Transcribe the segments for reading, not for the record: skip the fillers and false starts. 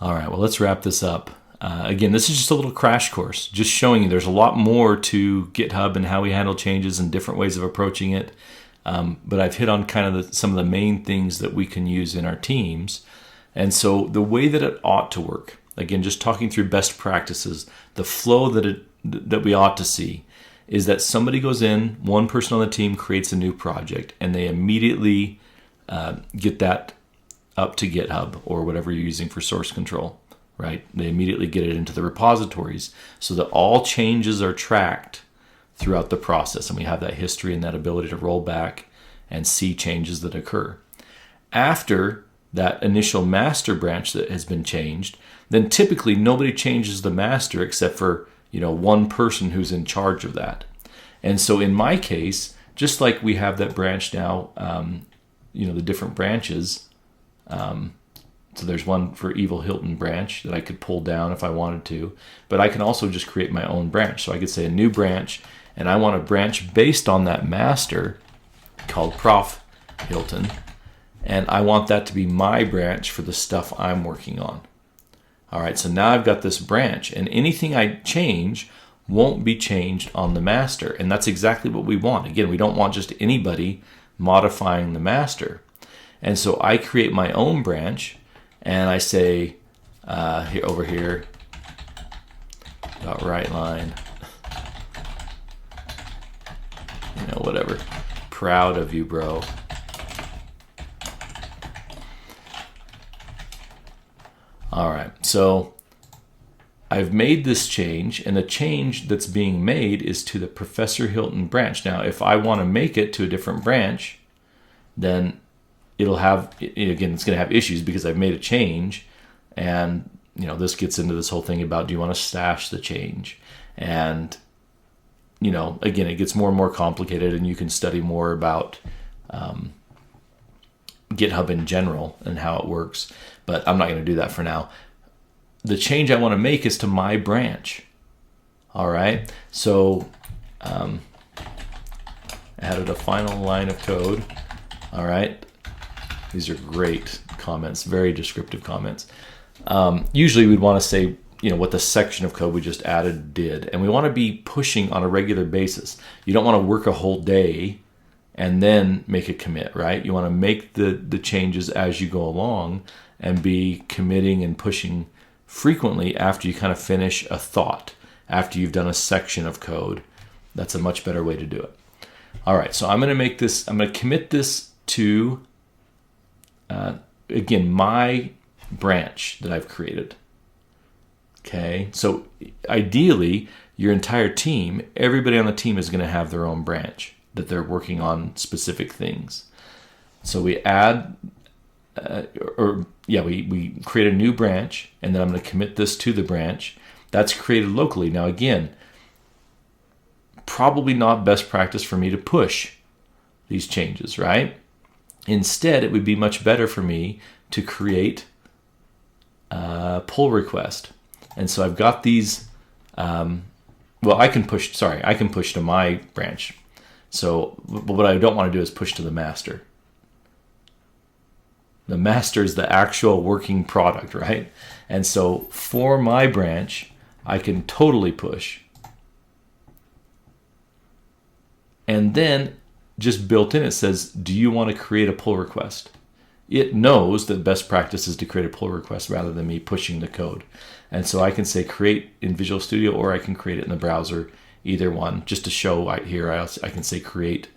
All right, well, let's wrap this up. Again, this is just a little crash course, just showing you there's a lot more to GitHub and how we handle changes and different ways of approaching it. But I've hit on kind of some of the main things that we can use in our teams. And so the way that it ought to work, again, just talking through best practices, the flow that we ought to see is that somebody goes in, one person on the team creates a new project, and they immediately get that up to GitHub or whatever you're using for source control, right? They immediately get it into the repositories so that all changes are tracked throughout the process, and we have that history and that ability to roll back and see changes that occur. After that initial master branch that has been changed, then typically nobody changes the master except for one person who's in charge of that. And so in my case, just like we have that branch now, the different branches. So there's one for Evil Hilton branch that I could pull down if I wanted to, but I can also just create my own branch. So I could say a new branch, and I want a branch based on that master called Prof Hilton, and I want that to be my branch for the stuff I'm working on. All right, so now I've got this branch, and anything I change won't be changed on the master, and that's exactly what we want. Again, we don't want just anybody modifying the master. And so I create my own branch, and I say over here, .write line, whatever. Proud of you, bro. All right, so I've made this change, and the change that's being made is to the Professor Hilton branch. Now, if I want to make it to a different branch, then it'll have, again, it's going to have issues because I've made a change, and this gets into this whole thing about, do you want to stash the change? And again, it gets more and more complicated, and you can study more about GitHub in general and how it works, but I'm not going to do that for now. The change I want to make is to my branch. All right, so added a final line of code. All right. These are great comments, very descriptive comments. Usually we'd want to say, what the section of code we just added did. And we want to be pushing on a regular basis. You don't want to work a whole day and then make a commit, right? You want to make the changes as you go along and be committing and pushing frequently after you kind of finish a thought, after you've done a section of code. That's a much better way to do it. All right, so I'm going to commit this to again, my branch that I've created. Okay, so ideally, your entire team, everybody on the team is going to have their own branch that they're working on specific things. So we add, we create a new branch, and then I'm going to commit this to the branch. That's created locally. Now again, probably not best practice for me to push these changes, right? Instead, it would be much better for me to create a pull request. And so I've got these, I can push to my branch. So what I don't want to do is push to the master. The master is the actual working product, right? And so for my branch, I can totally push. And then just built in, it says, do you want to create a pull request? It knows that best practice is to create a pull request rather than me pushing the code. And so I can say create in Visual Studio, or I can create it in the browser, either one. Just to show right here, I can say create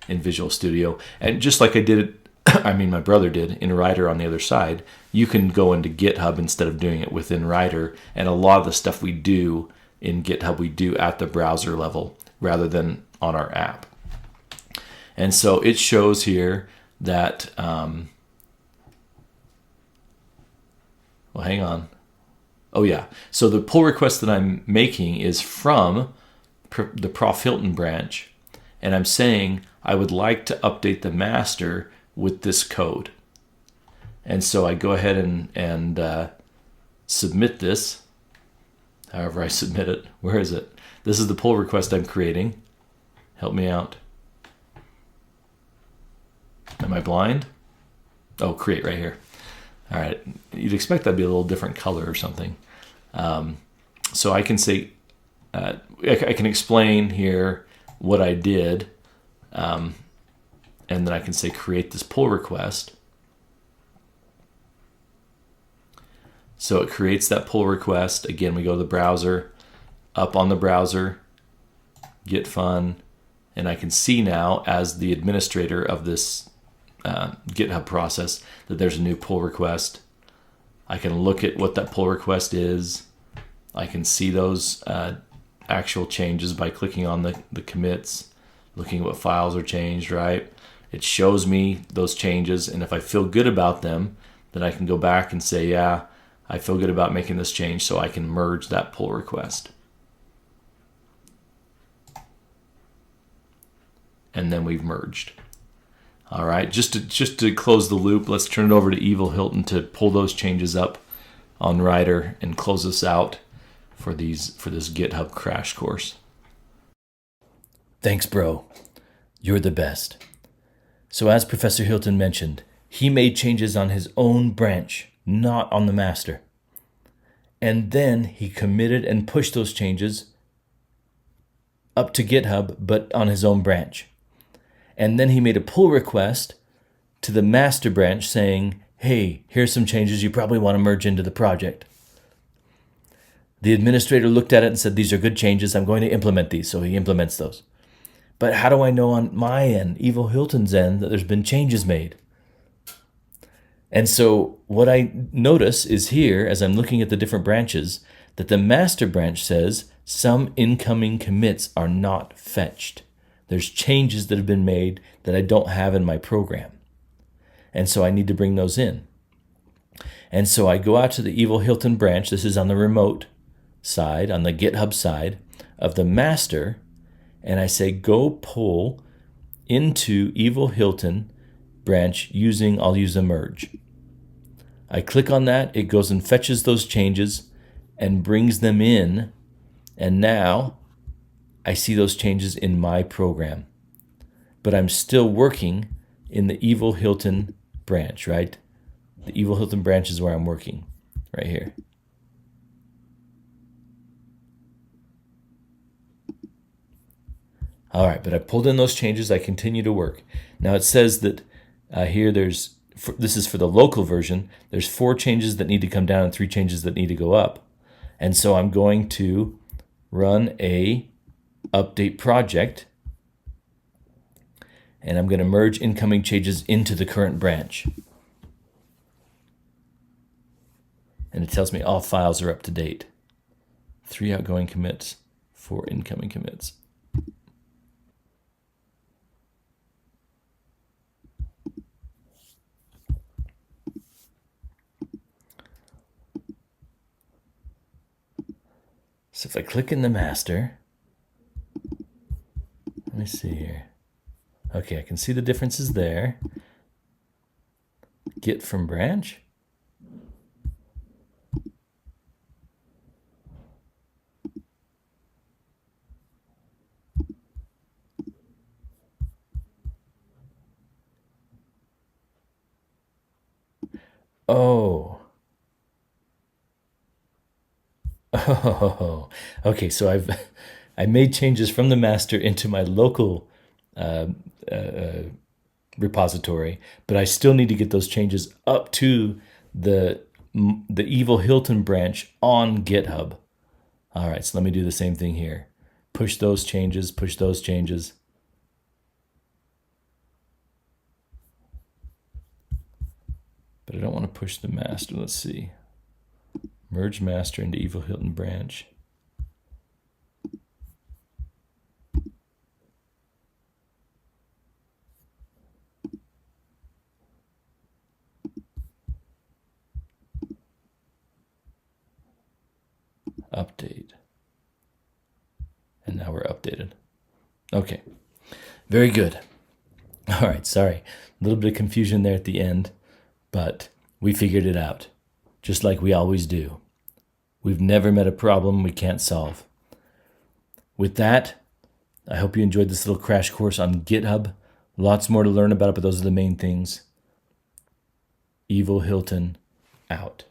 in Visual Studio. And just like I did it, my brother did in Rider on the other side, you can go into GitHub instead of doing it within Rider. And a lot of the stuff we do in GitHub, we do at the browser level rather than on our app. And so it shows here that, hang on. Oh yeah, so the pull request that I'm making is from the Prof Hilton branch, and I'm saying I would like to update the master with this code. And so I go ahead and submit this, however I submit it. Where is it? This is the pull request I'm creating. Help me out. Am I blind? Oh, create right here. All right, you'd expect that'd be a little different color or something. So I can say, I can explain here what I did, and then I can say create this pull request. So it creates that pull request. Again, we go to the browser, up on the browser, Git Fun, and I can see now as the administrator of this GitHub process that there's a new pull request. I can look at what that pull request is. I can see those actual changes by clicking on the commits, looking at what files are changed, right? It shows me those changes, and if I feel good about them, then I can go back and say, yeah, I feel good about making this change, so I can merge that pull request. And then we've merged. All right, just to close the loop, let's turn it over to Evil Hilton to pull those changes up on Rider and close us out for this GitHub crash course. Thanks, bro. You're the best. So as Professor Hilton mentioned, he made changes on his own branch, not on the master. And then he committed and pushed those changes up to GitHub, but on his own branch. And then he made a pull request to the master branch saying, hey, here's some changes you probably want to merge into the project. The administrator looked at it and said, these are good changes. I'm going to implement these. So he implements those. But how do I know on my end, Evil Hilton's end, that there's been changes made? And so what I notice is here, as I'm looking at the different branches, that the master branch says some incoming commits are not fetched. There's changes that have been made that I don't have in my program. And so I need to bring those in. And so I go out to the Evil Hilton branch. This is on the remote side, on the GitHub side of the master. And I say, go pull into Evil Hilton branch I'll use a merge. I click on that. It goes and fetches those changes and brings them in. And now I see those changes in my program, but I'm still working in the Evil Hilton branch, right? The Evil Hilton branch is where I'm working, right here. All right, but I pulled in those changes. I continue to work. Now it says that here this is for the local version. There's 4 changes that need to come down and 3 changes that need to go up. And so I'm going to run a update project, and I'm going to merge incoming changes into the current branch. And it tells me all files are up to date. 3 outgoing commits, 4 incoming commits. So if I click in the master, let me see here. Okay, I can see the differences there. Git from branch. Oh. Oh, okay. So I made changes from the master into my local repository, but I still need to get those changes up to the Evil Hilton branch on GitHub. All right, so let me do the same thing here. Push those changes, push those changes. But I don't want to push the master. Let's see. Merge master into Evil Hilton branch. Update. And now we're updated. Okay, very good. All right, sorry. A little bit of confusion there at the end, but we figured it out, just like we always do. We've never met a problem we can't solve. With that, I hope you enjoyed this little crash course on GitHub. Lots more to learn about it, but those are the main things. Evil Hilton out.